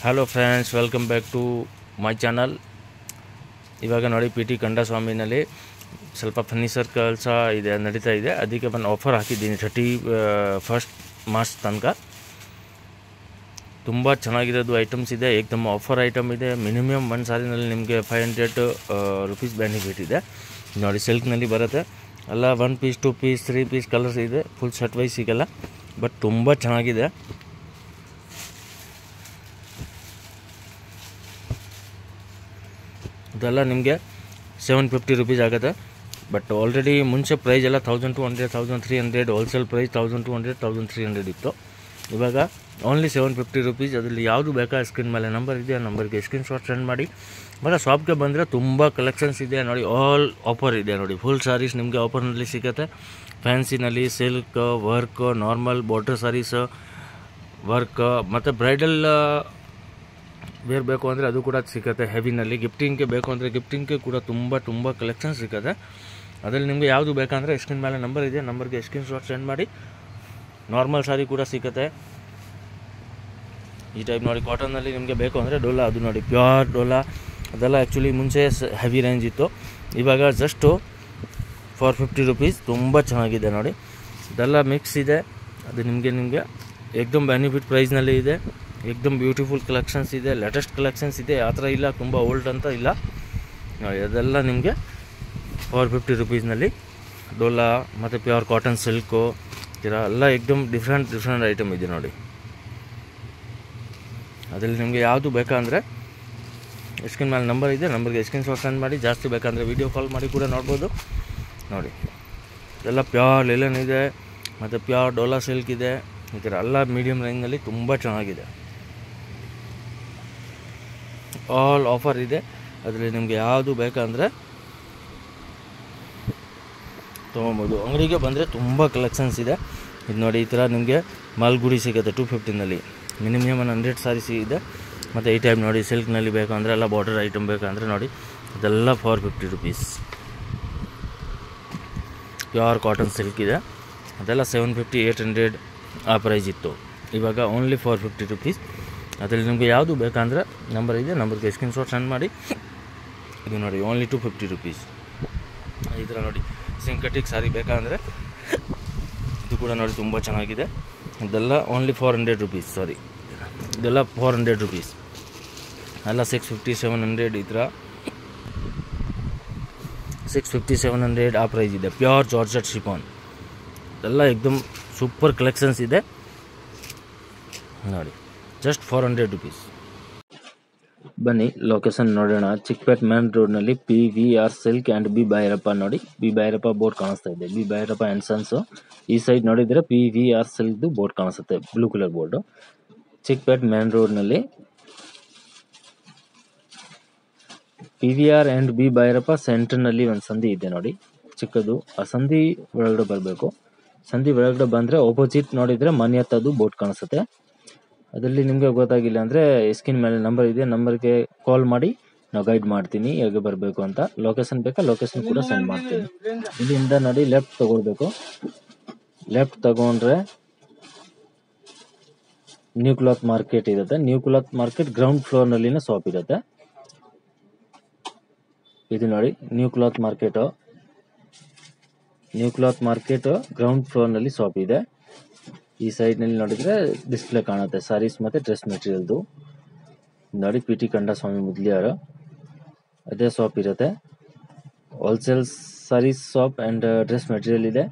Hello friends, welcome back to my channel. ಇವಾಗ ನೋಡಿ P T ಕಂಡಸ್ವಾಮಿನಲ್ಲಿ ಸ್ವಲ್ಪ ಫರ್ನಿಚರ್ ಕೆಲಸ ಇದೆ ನಡೀತಾ ಇದೆ. ಅದಕ್ಕೆ ನಾನು ಆಫರ್ ಹಾಕಿದ್ದೀನಿ 31 ಮಾರ್ಚ್ ತನಕ. ತುಂಬ ಚೆನ್ನಾಗಿರೋದು ಐಟಮ್ಸ್ ಇದೆ, ಏಕದಮ್ ಆಫರ್ ಐಟಮ್ ಇದೆ. ಮಿನಿಮಮ್ ಒಂದು ಸಾರಿನಲ್ಲಿ ನಿಮಗೆ 500 ರುಪೀಸ್ ಬೆನಿಫಿಟ್ ಇದೆ. ನೋಡಿ ಸಿಲ್ಕ್ನಲ್ಲಿ ಬರುತ್ತೆ, ಎಲ್ಲ 1 ಪೀಸ್ 2 ಪೀಸ್ 3 ಪೀಸ್ ಕಲರ್ಸ್ ಇದೆ. ಫುಲ್ ಶರ್ಟ್ ವೈಸ್ ಸಿಗಲ್ಲ, ಬಟ್ ತುಂಬ ಚೆನ್ನಾಗಿದೆ. ಇದೆಲ್ಲ ನಿಮಗೆ 750 ರುಪೀಸ್ ಆಗುತ್ತೆ. ಬಟ್ ಆಲ್ರೆಡಿ ಮುಂಚೆ ಪ್ರೈಸ್ ಎಲ್ಲ 1200 1300, ಹೋಲ್ಸೇಲ್ ಪ್ರೈಸ್ 1200 1300 ಇತ್ತು. ಇವಾಗ ಓನ್ಲಿ 750 ರುಪೀಸ್. ಅದರಲ್ಲಿ ಯಾವುದು ಬೇಕಾ ಸ್ಕ್ರೀನ್ ಮೇಲೆ ನಂಬರ್ ಇದೆ, ಆ ನಂಬರ್ಗೆ ಸ್ಕ್ರೀನ್ ಶಾಟ್ ಸೆಂಡ್ ಮಾಡಿ. ಇವಾಗ ಶಾಪ್ಗೆ ಬಂದರೆ ತುಂಬ ಕಲೆಕ್ಷನ್ಸ್ ಇದೆ ನೋಡಿ. ಆಲ್ ಆಫರ್ ಇದೆ ನೋಡಿ. ಫುಲ್ ಸಾರೀಸ್ ನಿಮಗೆ ಆಫರ್ನಲ್ಲಿ ಸಿಗುತ್ತೆ. ಫ್ಯಾನ್ಸಿನಲ್ಲಿ silk work, normal border sarees work, ಮತ್ತು ಬ್ರೈಡಲ್ ವೇರ್ ಬೇಕು ಅಂದರೆ ಅದು ಕೂಡ ಸಿಗುತ್ತೆ. ಹೆವಿನಲ್ಲಿ ಗಿಫ್ಟಿಂಗ್ಗೆ ಬೇಕು ಅಂದರೆ ಗಿಫ್ಟಿಂಗ್ಗೆ ಕೂಡ ತುಂಬ ಕಲೆಕ್ಷನ್ ಸಿಗುತ್ತೆ. ಅದರಲ್ಲಿ ನಿಮಗೆ ಯಾವುದು ಬೇಕಂದರೆ ಸ್ಕ್ರೀನ್ ಮೇಲೆ ನಂಬರ್ ಇದೆ, ನಂಬರ್ಗೆ ಸ್ಕ್ರೀನ್ ಶಾಟ್ ಸೆಂಡ್ ಮಾಡಿ. ನಾರ್ಮಲ್ ಸಾರಿ ಕೂಡ ಸಿಗುತ್ತೆ ಈ ಟೈಪ್ ನೋಡಿ. ಕಾಟನ್ನಲ್ಲಿ ನಿಮಗೆ ಬೇಕು ಅಂದರೆ ಡೋಲಾ, ಅದು ನೋಡಿ ಪ್ಯೂರ್ ಡೋಲಾ. ಅದೆಲ್ಲ ಆ್ಯಕ್ಚುಲಿ ಮುಂಚೆ ಹೆವಿ ರೇಂಜ್ ಇತ್ತು, ಇವಾಗ ಜಸ್ಟು 450 ರುಪೀಸ್. ತುಂಬ ಚೆನ್ನಾಗಿದೆ ನೋಡಿ. ಇದೆಲ್ಲ ಮಿಕ್ಸ್ ಇದೆ. ಅದು ನಿಮಗೆ ಏಕ್ದಮ್ ಬೆನಿಫಿಟ್ ಪ್ರೈಸ್ನಲ್ಲಿ ಇದೆ. ಏಕ್ದಮ್ ಬ್ಯೂಟಿಫುಲ್ ಕಲೆಕ್ಷನ್ಸ್ ಇದೆ, ಲೇಟೆಸ್ಟ್ ಕಲೆಕ್ಷನ್ಸ್ ಇದೆ. ಆ ಥರ ಇಲ್ಲ ತುಂಬ ಓಲ್ಡ್ ಅಂತ ಇಲ್ಲ ನೋಡಿ. ಅದೆಲ್ಲ ನಿಮಗೆ 450 ರುಪೀಸ್ನಲ್ಲಿ ಡೋಲಾ ಮತ್ತು ಪ್ಯೂರ್ ಕಾಟನ್ ಸಿಲ್ಕು ಎಲ್ಲ ಏಕ್ದಮ್ ಡಿಫ್ರೆಂಟ್ ಐಟಮ್ ಇದೆ ನೋಡಿ. ಅದರಲ್ಲಿ ನಿಮಗೆ ಯಾವುದು ಬೇಕಂದರೆ ಸ್ಕ್ರೀನ್ ಮೇಲೆ ನಂಬರ್ ಇದೆ, ನಂಬರ್ಗೆ ಸ್ಕ್ರೀನ್ ಶಾಟ್ ಸೆಂಡ್ ಮಾಡಿ. ಜಾಸ್ತಿ ಬೇಕಂದರೆ ವೀಡಿಯೋ ಕಾಲ್ ಮಾಡಿ ಕೂಡ ನೋಡ್ಬೋದು ನೋಡಿ. ಇದೆಲ್ಲ ಪ್ಯೂರ್ ಲಿಲನ್ ಇದೆ ಮತ್ತು ಪ್ಯೂರ್ ಡೋಲಾ ಸಿಲ್ಕ್ ಇದೆ. ಈ ಥರ ಎಲ್ಲ ಮೀಡಿಯಮ್ ರೇಂಜ್ನಲ್ಲಿ ತುಂಬ ಚೆನ್ನಾಗಿದೆ. ಆಲ್ ಆಫರ್ ಇದೆ. ಅದರಲ್ಲಿ ನಿಮಗೆ ಯಾವುದು ಬೇಕಂದರೆ ತೊಗೊಬೋದು. ಅಂಗಡಿಗೆ ಬಂದರೆ ತುಂಬ ಕಲೆಕ್ಷನ್ಸ್ ಇದೆ. ಇದು ನೋಡಿ, ಈ ಥರ ನಿಮಗೆ ಮಾಲ್ಗುಡಿ ಸಿಗುತ್ತೆ 250ನಲ್ಲಿ. ಮಿನಿಮಮ್ 100 ಸಾರೀಸ್ ಇದೆ. ಮತ್ತು ಈ ಟೈಪ್ ನೋಡಿ ಸಿಲ್ಕ್ನಲ್ಲಿ ಬೇಕಂದರೆ ಎಲ್ಲ ಬಾರ್ಡರ್ ಐಟಮ್ ಬೇಕಂದರೆ ನೋಡಿ, ಅದೆಲ್ಲ 450 ರುಪೀಸ್. ಪ್ಯೂರ್ ಕಾಟನ್ ಸಿಲ್ಕ್ ಇದೆ, ಅದೆಲ್ಲ 750 800 ಆ ಪ್ರೈಸ್ ಇತ್ತು. ಇವಾಗ ಓನ್ಲಿ 450 ರುಪೀಸ್. ಅದರಲ್ಲಿ ನಿಮಗೆ ಯಾವುದು ಬೇಕಂದರೆ ನಂಬರ್ ಇದೆ, ನಂಬರ್ಗೆ ಸ್ಕ್ರೀನ್ ಶಾಟ್ ಸೆಂಡ್ ಮಾಡಿ. ಇದು ನೋಡಿ ಓನ್ಲಿ 250 ರುಪೀಸ್. ಈ ಥರ ನೋಡಿ ಸಿಂಥೆಟಿಕ್ ಸಾರಿ ಬೇಕಂದರೆ ಇದು ಕೂಡ ನೋಡಿ ತುಂಬ ಚೆನ್ನಾಗಿದೆ. ಇದೆಲ್ಲ ಓನ್ಲಿ 400 ರುಪೀಸ್. ಸಾರಿ, ಇದೆಲ್ಲ 400 ರುಪೀಸ್. ಎಲ್ಲ 650 700 ಈ ಥರ 650 700 ಆ ಪ್ರೈಸ್ ಇದೆ. ಪ್ಯೂರ್ ಜಾರ್ಜೆಟ್ ಶಿಫಾನ್ ಎಲ್ಲ ಏಕ್ದಮ್ ಸೂಪರ್ ಕಲೆಕ್ಷನ್ಸ್ ಇದೆ ನೋಡಿ. Just 400 rupees. ಬನ್ನಿ ಲೊಕೇಶನ್ ನೋಡೋಣ. ಚಿಕ್ಕಪೇಟ್ ಮೇನ್ ರೋಡ್ನಲ್ಲಿ PVR silk and B Bhairappa ನೋಡಿ. ಬಿ ಭೈರಪ್ಪ ಬೋರ್ಡ್ ಕಾಣಿಸ್ತಾ ಇದೆ. B Bhairappa and sons. ಈ ಸೈಡ್ ನೋಡಿದರೆ PVR ಸಿಲ್ಕ್ದು ಬೋರ್ಡ್ ಕಾಣಿಸುತ್ತೆ, blue colour board. Chickpet main ರೋಡ್ನಲ್ಲಿ PVR ಆ್ಯಂಡ್ ಬಿ ಭೈರಪ್ಪ ಸೆಂಟರ್ನಲ್ಲಿ ಒಂದು ಸಂಧಿ ಇದೆ ನೋಡಿ, ಚಿಕ್ಕದು. ಆ ಸಂಧಿ ಒಳಗಡೆ ಬರಬೇಕು. ಸಂಧಿ ಒಳಗಡೆ ಬಂದರೆ ಆಪೋಸಿಟ್ ನೋಡಿದರೆ ಮನೆ ಹತ್ತದು ಬೋರ್ಡ್ ಕಾಣಿಸುತ್ತೆ. ಅದರಲ್ಲಿ ನಿಮಗೆ ಗೊತ್ತಾಗಿಲ್ಲ ಅಂದರೆ ಸ್ಕ್ರೀನ್ ಮೇಲೆ ನಂಬರ್ ಇದೆ, ನಂಬರ್ಗೆ ಕಾಲ್ ಮಾಡಿ ನಾವು ಗೈಡ್ ಮಾಡ್ತೀನಿ ಹೇಗೆ ಬರಬೇಕು ಅಂತ. ಲೊಕೇಶನ್ ಬೇಕಾ ಲೊಕೇಶನ್ ಕೂಡ ಸೆಂಡ್ ಮಾಡ್ತೀನಿ. ಇಲ್ಲಿಂದ ನೋಡಿ ಲೆಫ್ಟ್ ತಗೊಳ್ಬೇಕು. ಲೆಫ್ಟ್ ತಗೊಂಡ್ರೆ ನ್ಯೂ ಕ್ಲಾತ್ ಮಾರ್ಕೆಟ್ ಇರುತ್ತೆ. ನ್ಯೂ ಕ್ಲಾತ್ ಮಾರ್ಕೆಟ್ ಗ್ರೌಂಡ್ ಫ್ಲೋರ್ನಲ್ಲಿನ ಶಾಪ್ ಇರುತ್ತೆ. ಇದು ನೋಡಿ new cloth market. New cloth market ground ಫ್ಲೋರ್ನಲ್ಲಿ ಶಾಪ್ ಇದೆ. ಈ ಸೈಡ್ನಲ್ಲಿ ನೋಡಿದರೆ ಡಿಸ್ಪ್ಲೇ ಕಾಣುತ್ತೆ ಸಾರೀಸ್ ಮತ್ತು ಡ್ರೆಸ್ ಮೆಟೀರಿಯಲ್ದು ನೋಡಿ. PT ಕಂಡಸ್ವಾಮಿ ಮುದ್ಲಿಯಾರ ಅದೇ ಶಾಪ್ ಇರುತ್ತೆ. Wholesale sarees shop and dress material ಇದೆ.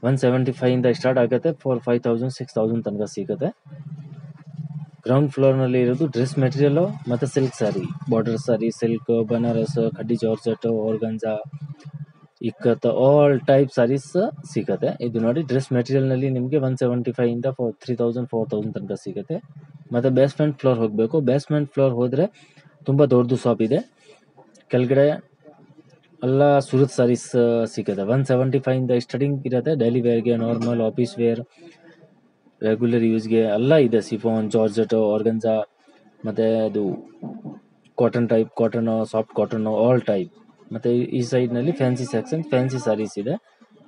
175 ಇಂದ ಸ್ಟಾರ್ಟ್ ಆಗುತ್ತೆ, 4 5000 6000 ತನಕ ಸಿಗುತ್ತೆ. ಗ್ರೌಂಡ್ ಫ್ಲೋರ್ನಲ್ಲಿ ಇರೋದು ಡ್ರೆಸ್ ಮೆಟೀರಿಯಲು ಮತ್ತು silk sari, border sari, silk, Banaras, khaddi georgette, organza, ikat, all type saris ಸಿಗುತ್ತೆ. ಇದು ನೋಡಿ ಡ್ರೆಸ್ ಮೆಟೀರಿಯಲ್ನಲ್ಲಿ ನಿಮಗೆ 175 ಇಂದ 3000 4000 ತನಕ ಸಿಗುತ್ತೆ. ಮತ್ತು ಬೇಸ್ಮೆಂಟ್ ಫ್ಲೋರ್ ಹೋಗಬೇಕು. ಬೇಸ್ಮೆಂಟ್ ಫ್ಲೋರ್ ಹೋದರೆ ತುಂಬ ದೊಡ್ಡದು ಶಾಪ್ ಇದೆ. ಕೆಳಗಡೆ ಎಲ್ಲ ಸೂರತ್ ಸಾರೀಸ್ ಸಿಗುತ್ತೆ. 175 ಇಂದ ಸ್ಟಾರ್ಟಿಂಗ್ ಇರುತ್ತೆ. ಡೈಲಿ ವೇರ್ಗೆ, ನಾರ್ಮಲ್ ಆಫೀಸ್ ವೇರ್, ರೆಗ್ಯುಲರ್ ಯೂಸ್ಗೆ ಎಲ್ಲ ಇದೆ. ಸಿಫಾನ್, ಜಾರ್ಜೆಟ್, ಆರ್ಗಂಜಾ, ಮತ್ತು ಅದು cotton type, cotton, soft cotton, all type. ಮತ್ತು ಈ ಸೈಡ್ನಲ್ಲಿ ಫ್ಯಾನ್ಸಿ ಸೆಕ್ಷನ್, ಫ್ಯಾನ್ಸಿ ಸಾರೀಸ್ ಇದೆ.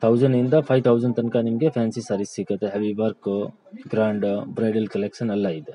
1000 ಇಂದ 5000 ತನಕ ನಿಮಗೆ ಫ್ಯಾನ್ಸಿ ಸಾರೀಸ್ ಸಿಗುತ್ತೆ. Heavy work, grand, bridal collection ಎಲ್ಲ ಇದೆ.